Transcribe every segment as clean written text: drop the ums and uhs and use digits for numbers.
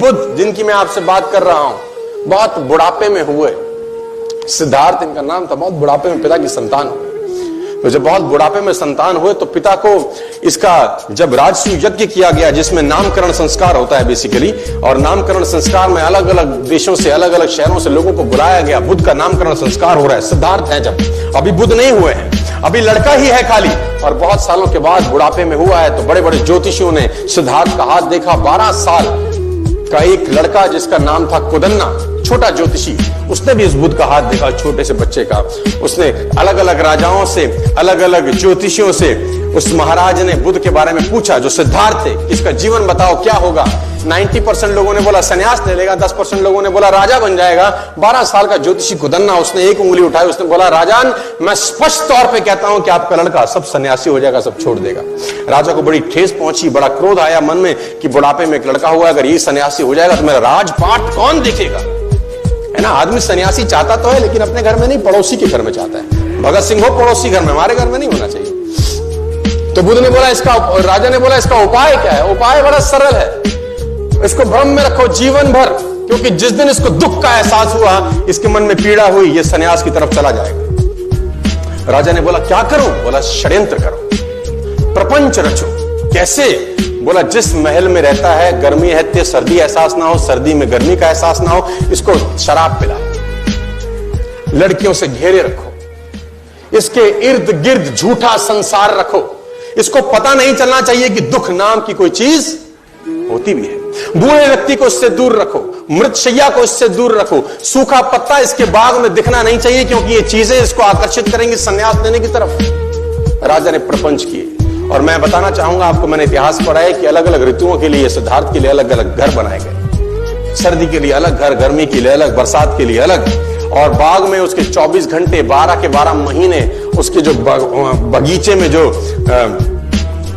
बुद्ध जिनकी मैं आपसे बात कर रहा हूं बहुत बुढ़ापे में हुए। सिद्धार्थ इनका नाम था। बहुत बुढ़ापे में पिता की संतान हुए। तो जब बहुत बुढ़ापे में संतान हुए तो पिता को इसका जब राजसूय यज्ञ किया गया जिसमें नामकरण संस्कार होता है बेसिकली, और नामकरण संस्कार में अलग अलग देशों से अलग अलग शहरों से लोगों को बुलाया गया। बुद्ध का नामकरण संस्कार हो रहा है। सिद्धार्थ है जब, अभी बुद्ध नहीं हुए हैं, अभी लड़का ही है खाली, और बहुत सालों के बाद बुढ़ापे में हुआ है। तो बड़े बड़े ज्योतिषियों ने सिद्धार्थ का हाथ देखा। 12 साल का एक लड़का जिसका नाम था कुदन्ना, छोटा ज्योतिषी, उसने भी इस बुद्ध का हाथ देखा, छोटे से बच्चे का। उसने अलग अलग राजाओं से, अलग अलग ज्योतिषियों से उस महाराज ने बुद्ध के बारे में पूछा जो सिद्धार्थ थे, इसका जीवन बताओ क्या होगा। 90% लोगों ने बोला सन्यास ले लेगा, 10% लोगों ने बोला राजा बन जाएगा। 12 साल का ज्योतिषी कुदन्ना, उसने एक उंगली उठाई, उसने बोला राजान, मैं स्पष्ट तौर पे कहता हूं कि आपका लड़का सब सन्यासी हो जाएगा, सब छोड़ देगा। राजा को बड़ी ठेस पहुंची, बड़ा क्रोध आया मन में कि बुढ़ापे में एक लड़का हुआ, अगर ये सन्यासी हो जाएगा तो मेरा राजपाट कौन देखेगा, है ना। आदमी सन्यासी चाहता तो है लेकिन अपने घर में नहीं, पड़ोसी के घर में चाहता है। भगत सिंह हो पड़ोसी घर में, हमारे घर में नहीं होना चाहिए। तो बुद्ध ने बोला इसका, राजा ने बोला इसका उपाय क्या है। उपाय बड़ा सरल है, इसको भ्रम में रखो जीवन भर, क्योंकि जिस दिन इसको दुख का एहसास हुआ, इसके मन में पीड़ा हुई, ये सन्यास की तरफ चला जाएगा। राजा ने बोला क्या करूं। बोला षड्यंत्र करो, प्रपंच रचो। कैसे। बोला जिस महल में रहता है गर्मी है तो सर्दी एहसास ना हो, सर्दी में गर्मी का एहसास ना हो, इसको शराब पिलाओ, लड़कियों से घेरे रखो, इसके इर्द गिर्द झूठा संसार रखो, इसको पता नहीं चलना चाहिए कि दुख नाम की कोई चीज होती भी है। बूढ़े व्यक्ति को इससे दूर रखो, मृत शैया को इससे दूर रखो, सूखा पत्ता इसके बाग में दिखना नहीं चाहिए, क्योंकि ये चीजें इसको आकर्षित करेंगी संन्यास लेने की तरफ। राजा ने प्रपंच किए। और मैं बताना चाहूंगा आपको, मैंने इतिहास पढ़ा है कि अलग अलग ऋतुओं के लिए सिद्धार्थ के लिए अलग अलग घर बनाए गए। सर्दी के लिए अलग घर, गर्मी के लिए अलग, बरसात के लिए अलग। और बाग में उसके 24 घंटे 12 के 12 महीने उसके जो बगीचे में जो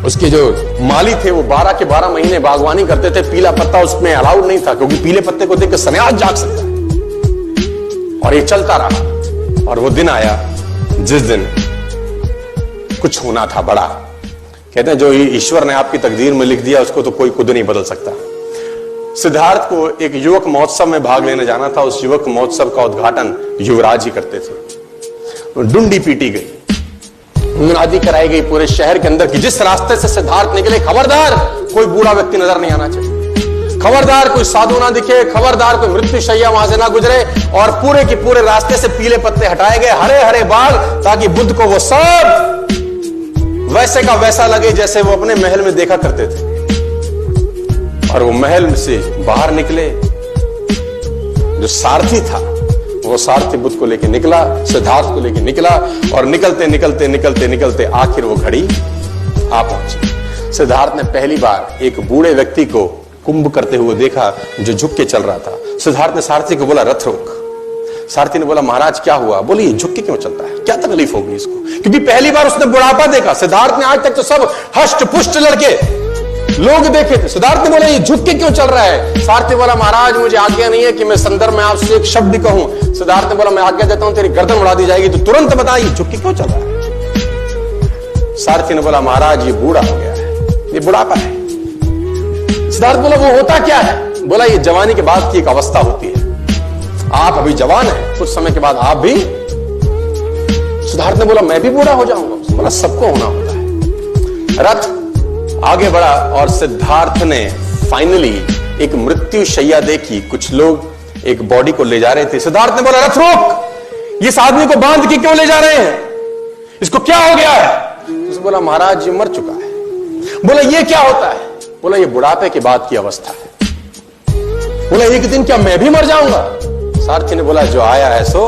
उसके जो माली थे वो 12 के 12 महीने बागवानी करते थे। पीला पत्ता उसमें अलाउड नहीं था, क्योंकि पीले पत्ते को देख के सन्यास जाग सकता है। और ये चलता रहा। और वो दिन आया जिस दिन कुछ होना था बड़ा। कहते हैं जो ईश्वर ने आपकी तकदीर में लिख दिया उसको तो कोई खुद नहीं बदल सकता। सिद्धार्थ को एक युवक महोत्सव में भाग लेने जाना था। उस युवक महोत्सव का उद्घाटन युवराज ही करते थे। डुंडी पीटी गई, मुनादी कराई गई पूरे शहर के अंदर कि जिस रास्ते से सिद्धार्थ निकले, खबरदार कोई बूढ़ा व्यक्ति नजर नहीं आना चाहिए, खबरदार कोई साधु ना दिखे, खबरदार कोई मृत्यु शैया वहां से ना गुजरे। और पूरे के पूरे रास्ते से पीले पत्ते हटाए गए, हरे हरे बाग, ताकि बुद्ध को वो सब वैसे का वैसा लगे जैसे वो अपने महल में देखा करते थे। और वो महल से बाहर निकले, जो सारथी था वो सारथी बुद्ध को लेके निकला, सिद्धार्थ को लेके निकला। और निकलते निकलते निकलते निकलते आखिर वो घड़ी आ पहुंची। सिद्धार्थ ने पहली बार एक बूढ़े व्यक्ति को कुंभ करते हुए देखा जो झुक के चल रहा था। सिद्धार्थ ने सारथी को बोला रथ रोक। सारथी ने बोला महाराज क्या हुआ। बोले ये झुक के क्यों चलता है, क्या तकलीफ होगी इसको, क्योंकि पहली बार उसने बुढ़ापा देखा। सिद्धार्थ ने आज तक तो सब हष्ट पुष्ट लड़के लोग देखे थे। सिद्धार्थ ने बोला ये झुक के क्यों चल रहा है। सारथी बोला महाराज मुझे आज्ञा नहीं है कि मैं संदर्भ में आपसे एक शब्द कहूं। सिद्धार्थ ने बोला मैं आज्ञा देता हूं, तेरी गर्दन उड़ा दी जाएगी, तो तुरंत बताइए झुक के क्यों चल रहा है। सारथी ने बोला महाराज ये बूढ़ा हो गया है, ये बुढ़ापा है। सिद्धार्थ बोला वो होता क्या है। बोला ये जवानी के बाद की एक अवस्था होती है, आप अभी जवान हैं, कुछ समय के बाद आप भी। सिद्धार्थ ने बोला मैं भी बूढ़ा हो जाऊंगा। बोला सबको होना होता है। रथ आगे बढ़ा और सिद्धार्थ ने फाइनली एक मृत्यु शैया देखी। कुछ लोग एक बॉडी को ले जा रहे थे। सिद्धार्थ ने बोला रथ रोक, इस आदमी को बांध के क्यों ले जा रहे हैं, इसको क्या हो गया है। उसने बोला महाराज ये मर चुका है। बोला ये क्या होता है। बोला ये बुढ़ापे के बाद की अवस्था है। बोला एक दिन क्या मैं भी मर जाऊंगा। सारथी ने बोला जो आया है सो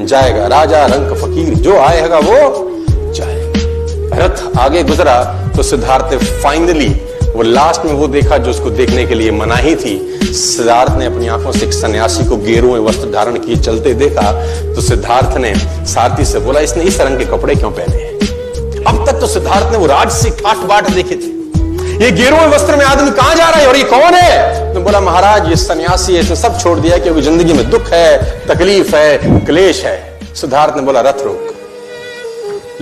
जाएगा, राजा रंक फकीर, जो आएगा वो जाएगा। रथ आगे गुजरा तो सिद्धार्थ ने फाइनली वो लास्ट में वो देखा जो उसको देखने के लिए मनाही थी। सिद्धार्थ ने अपनी आंखों से एक सन्यासी को गेरुए वस्त्र धारण किए चलते देखा। तो सिद्धार्थ ने सारथी से बोला इसने इस रंग के कपड़े क्यों पहने हैं। अब तक तो सिद्धार्थ ने वो राजसी ठाट बाट देखे थे, ये गेरुए वस्त्र में आदमी कहां जा रहा है और ये कौन है। तो बोला महाराज ये सन्यासी है, इसने सब छोड़ दिया क्योंकि जिंदगी में दुख है, तकलीफ है, क्लेश है। सिद्धार्थ ने बोला रथ रोक,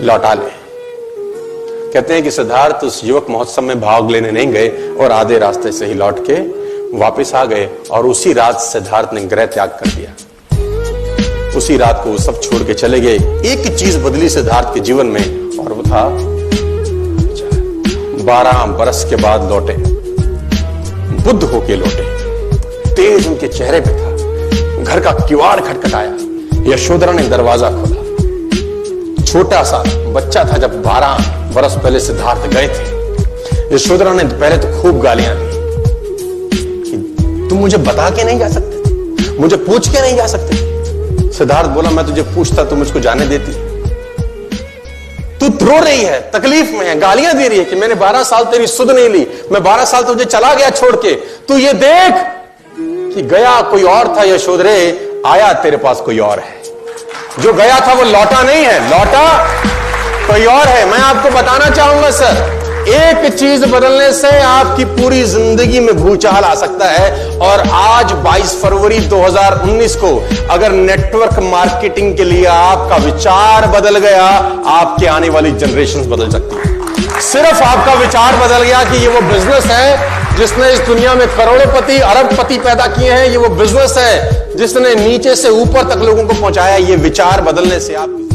लौटा ले। कहते हैं कि सिद्धार्थ उस युवक महोत्सव में भाग लेने नहीं गए और आधे रास्ते से ही लौट के वापस आ गए और उसी रात सिद्धार्थ ने गृह त्याग कर दिया। उसी रात को वो सब छोड़ के चले गए। एक चीज बदली सिद्धार्थ के जीवन में, और वो था 12 बरस के बाद लौटे, बुद्ध होके लौटे। तेज उनके चेहरे पे था। घर का किवाड़ खटखटाया, यशोधरा ने दरवाजा खोला। छोटा सा बच्चा था जब 12 बरस पहले सिद्धार्थ गए थे। यशोधरा ने पहले तो खूब गालियां दी कि तुम मुझे बता के नहीं जा सकते, मुझे पूछ के नहीं जा सकते। सिद्धार्थ बोला, मैं तुझे पूछता तो मुझको जाने देती। तू रो रही है, तकलीफ में है, गालियां दे रही है कि मैंने 12 साल तेरी सुध नहीं ली, मैं 12 साल तुझे चला गया छोड़ के। तू ये देख कि गया कोई और था यशोधरे, आया तेरे पास कोई और है। जो गया था वो लौटा नहीं है, लौटा कोई और है। मैं आपको बताना चाहूंगा सर, एक चीज बदलने से आपकी पूरी जिंदगी में भूचाल आ सकता है। और आज 22 फरवरी 2019 को अगर नेटवर्क मार्केटिंग के लिए आपका विचार बदल गया, आपके आने वाली जनरेशन बदल सकती है। सिर्फ आपका विचार बदल गया कि ये वो बिजनेस है जिसने इस दुनिया में करोड़पति अरबपति पैदा किए हैं, ये वो बिजनेस है जिसने नीचे से ऊपर तक लोगों को पहुंचाया। ये विचार बदलने से आप